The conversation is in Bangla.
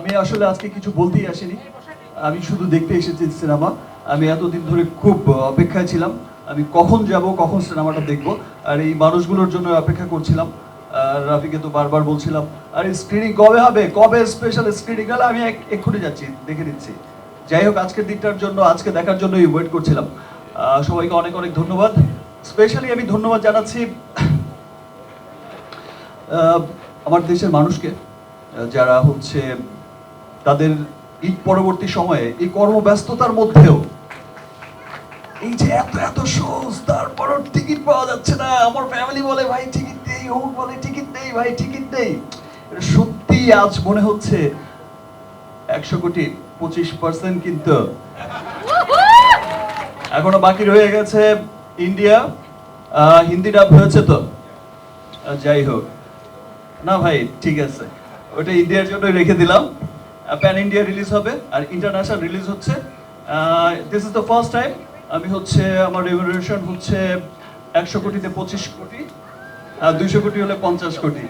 আমি আসলে আজকে কিছু বলতেই আসিনি, আমি শুধু দেখতে এসেছি সিনেমা। আমি এতদিন ধরে খুব অপেক্ষায় ছিলাম, আমি কখন যাব, কখন সিনেমাটা দেখব, আর এই মানুষগুলোর জন্য অপেক্ষা করছিলাম। আর রাফিকে তো বারবার বলছিলাম, আরে স্ক্রিনিং কবে হবে, কবে স্পেশাল স্ক্রিনিং হলে আমি এক্ষুনি যাচ্ছি, দেখে নিচ্ছি। যাই হোক, আজকের দিকটার জন্য, আজকে দেখার জন্যই ওয়েট করছিলাম। সবাইকে অনেক অনেক ধন্যবাদ। স্পেশালি আমি ধন্যবাদ জানাচ্ছি আমার দেশের মানুষকে, যারা হচ্ছে তাদের ঈদ পরবর্তী সময়ে এই কর্মব্যস্ততার মধ্যেও এই যে এত এত শোজ, তারপরও টিকিট পাওয়া যাচ্ছে না। আমার ফ্যামিলি বলে ভাই টিকিট নেই, অমুক বলে টিকিট নেই, ভাই টিকিট নেই। এটা সত্যি আজ মনে হচ্ছে 100 কোটি 25% কিন্তু এখনো বাকি রয়ে গেছে। ইন্ডিয়া হিন্দি ডাব হয়েছে তো, যাই হোক না ভাই, ঠিক আছে, ওটা ইন্ডিয়ার জন্য রেখে দিলাম। প্যান ইন্ডিয়া রিলিজ হবে আর ইন্টারন্যাশনাল রিলিজ হচ্ছে। This is the first time আমি হচ্ছে আমার রেভলিউশন হচ্ছে 100 কোটিতে 25 কোটি, আর 200 কোটি হলে 50 কোটি।